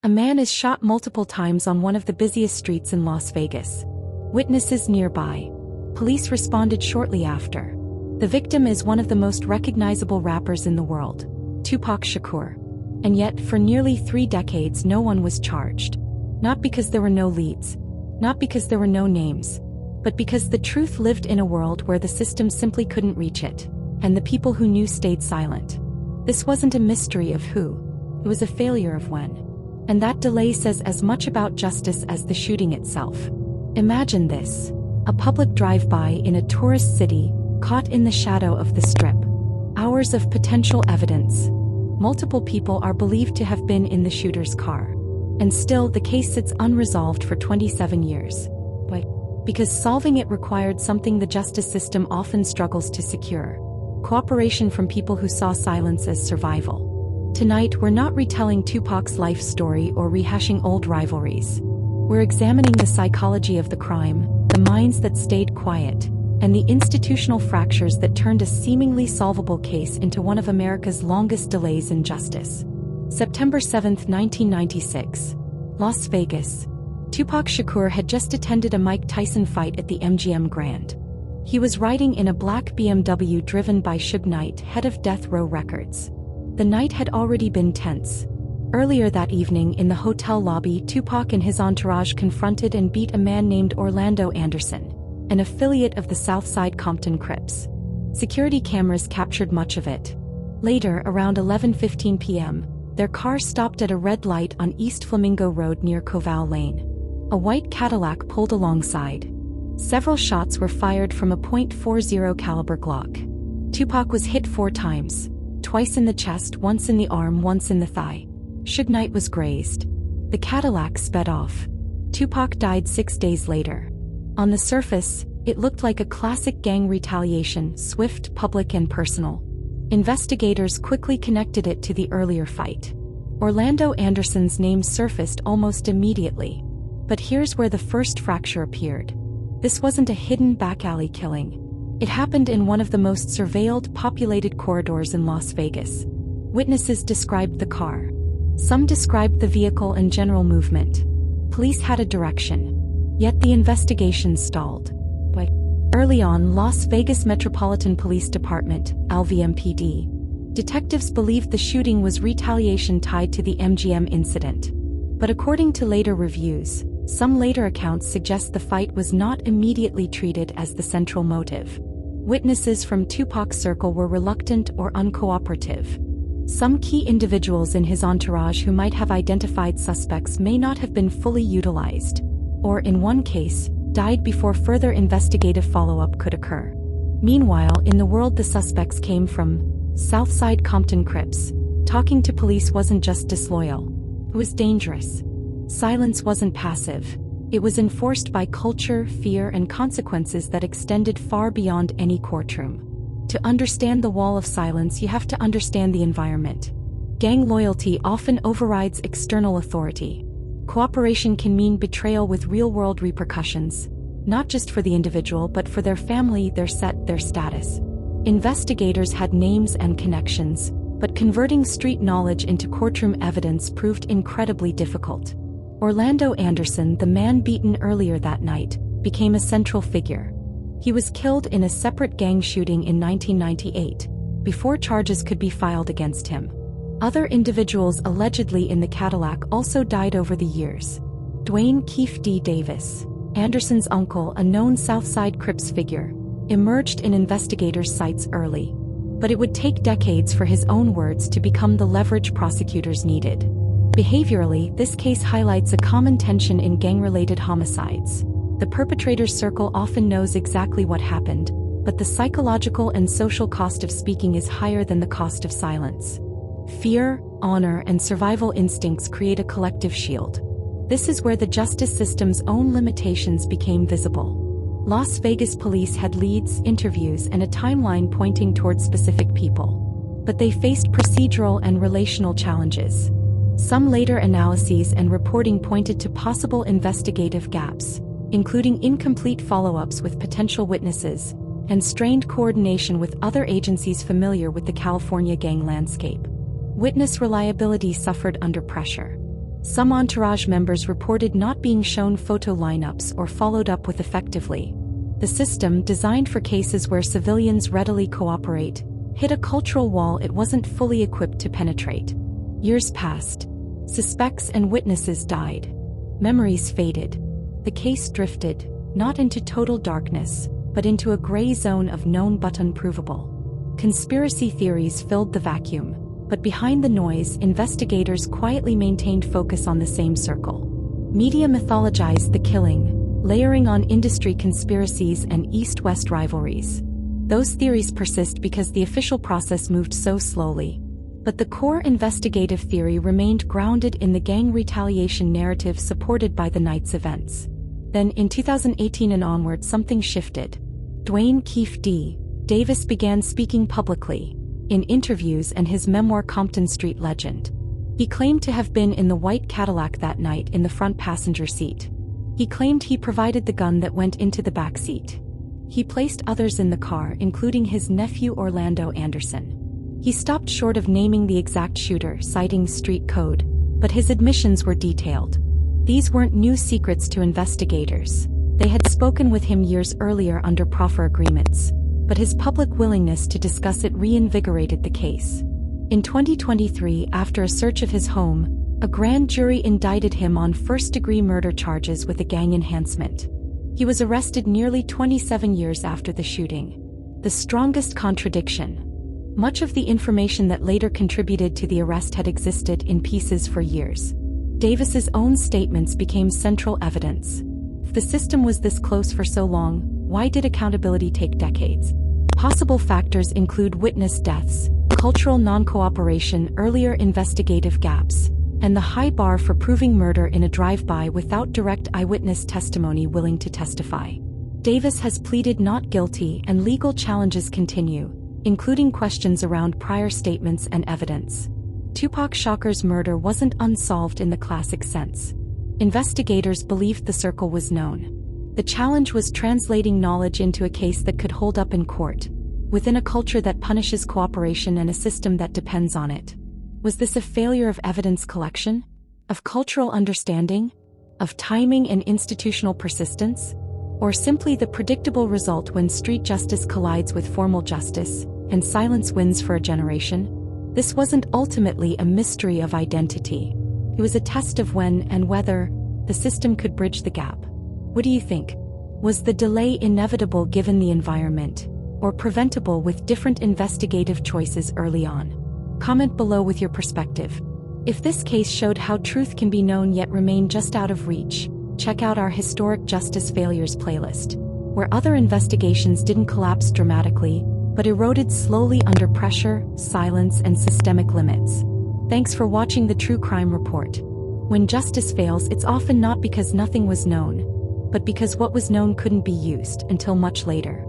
A man is shot multiple times on one of the busiest streets in Las Vegas. Witnesses nearby. Police responded shortly after. The victim is one of the most recognizable rappers in the world, Tupac Shakur. And yet, for nearly 3 decades, no one was charged. Not because there were no leads, not because there were no names, but because the truth lived in a world where the system simply couldn't reach it, and the people who knew stayed silent. This wasn't a mystery of who, it was a failure of when. And that delay says as much about justice as the shooting itself. Imagine this: a public drive-by in a tourist city, caught in the shadow of the Strip. Hours of potential evidence. Multiple people are believed to have been in the shooter's car. And still, the case sits unresolved for 27 years. Why? Because solving it required something the justice system often struggles to secure: cooperation from people who saw silence as survival. Tonight, we're not retelling Tupac's life story or rehashing old rivalries. We're examining the psychology of the crime, the minds that stayed quiet, and the institutional fractures that turned a seemingly solvable case into one of America's longest delays in justice. September 7, 1996. Las Vegas. Tupac Shakur had just attended a Mike Tyson fight at the MGM Grand. He was riding in a black BMW driven by Suge Knight, head of Death Row Records. The night had already been tense. Earlier that evening in the hotel lobby, Tupac and his entourage confronted and beat a man named Orlando Anderson, an affiliate of the Southside Compton Crips. Security cameras captured much of it. Later, around 11:15 p.m., their car stopped at a red light on East Flamingo Road near Koval Lane. A white Cadillac pulled alongside. Several shots were fired from a .40 caliber Glock. Tupac was hit 4 times, twice in the chest, once in the arm, once in the thigh. Suge Knight was grazed. The Cadillac sped off. Tupac died 6 days later. On the surface, it looked like a classic gang retaliation, swift, public, and personal. Investigators quickly connected it to the earlier fight. Orlando Anderson's name surfaced almost immediately. But here's where the first fracture appeared. This wasn't a hidden back-alley killing. It happened in one of the most surveilled, populated corridors in Las Vegas. Witnesses described the car. Some described the vehicle and general movement. Police had a direction. Yet the investigation stalled. But early on, Las Vegas Metropolitan Police Department, LVMPD, detectives believed the shooting was retaliation tied to the MGM incident. But according to later reviews, some later accounts suggest the fight was not immediately treated as the central motive. Witnesses from Tupac's circle were reluctant or uncooperative. Some key individuals in his entourage who might have identified suspects may not have been fully utilized, or in one case, died before further investigative follow-up could occur. Meanwhile, in the world the suspects came from, Southside Compton Crips, talking to police wasn't just disloyal. It was dangerous. Silence wasn't passive. It was enforced by culture, fear, and consequences that extended far beyond any courtroom. To understand the wall of silence, you have to understand the environment. Gang loyalty often overrides external authority. Cooperation can mean betrayal with real-world repercussions, not just for the individual but for their family, their set, their status. Investigators had names and connections, but converting street knowledge into courtroom evidence proved incredibly difficult. Orlando Anderson, the man beaten earlier that night, became a central figure. He was killed in a separate gang shooting in 1998, before charges could be filed against him. Other individuals allegedly in the Cadillac also died over the years. Duane Keefe D Davis, Anderson's uncle, a known Southside Crips figure, emerged in investigators' sights early. But it would take decades for his own words to become the leverage prosecutors needed. Behaviorally, this case highlights a common tension in gang-related homicides. The perpetrator's circle often knows exactly what happened, but the psychological and social cost of speaking is higher than the cost of silence. Fear, honor, and survival instincts create a collective shield. This is where the justice system's own limitations became visible. Las Vegas police had leads, interviews, and a timeline pointing towards specific people. But they faced procedural and relational challenges. Some later analyses and reporting pointed to possible investigative gaps, including incomplete follow-ups with potential witnesses, and strained coordination with other agencies familiar with the California gang landscape. Witness reliability suffered under pressure. Some entourage members reported not being shown photo lineups or followed up with effectively. The system, designed for cases where civilians readily cooperate, hit a cultural wall it wasn't fully equipped to penetrate. Years passed. Suspects and witnesses died. Memories faded. The case drifted, not into total darkness, but into a gray zone of known but unprovable. Conspiracy theories filled the vacuum, but behind the noise, investigators quietly maintained focus on the same circle. Media mythologized the killing, layering on industry conspiracies and East-West rivalries. Those theories persist because the official process moved so slowly. But the core investigative theory remained grounded in the gang retaliation narrative supported by the night's events. Then, in 2018 and onward, something shifted. Duane Keefe D Davis began speaking publicly, in interviews and his memoir Compton Street Legend. He claimed to have been in the white Cadillac that night in the front passenger seat. He claimed he provided the gun that went into the back seat. He placed others in the car, including his nephew Orlando Anderson. He stopped short of naming the exact shooter, citing street code, but his admissions were detailed. These weren't new secrets to investigators. They had spoken with him years earlier under proffer agreements, but his public willingness to discuss it reinvigorated the case. In 2023, after a search of his home, a grand jury indicted him on first-degree murder charges with a gang enhancement. He was arrested nearly 27 years after the shooting. The strongest contradiction. Much of the information that later contributed to the arrest had existed in pieces for years. Davis's own statements became central evidence. If the system was this close for so long, why did accountability take decades? Possible factors include witness deaths, cultural non-cooperation, earlier investigative gaps, and the high bar for proving murder in a drive-by without direct eyewitness testimony willing to testify. Davis has pleaded not guilty, and legal challenges continue, including questions around prior statements and evidence. Tupac Shakur's murder wasn't unsolved in the classic sense. Investigators believed the circle was known. The challenge was translating knowledge into a case that could hold up in court, within a culture that punishes cooperation and a system that depends on it. Was this a failure of evidence collection? Of cultural understanding? Of timing and institutional persistence? Or simply the predictable result when street justice collides with formal justice, and silence wins for a generation? This wasn't ultimately a mystery of identity. It was a test of when and whether the system could bridge the gap. What do you think? Was the delay inevitable given the environment, or preventable with different investigative choices early on? Comment below with your perspective. If this case showed how truth can be known yet remain just out of reach, check out our Historic Justice Failures playlist, where other investigations didn't collapse dramatically, but eroded slowly under pressure, silence, and systemic limits. Thanks for watching the True Crime Report. When justice fails, it's often not because nothing was known, but because what was known couldn't be used until much later.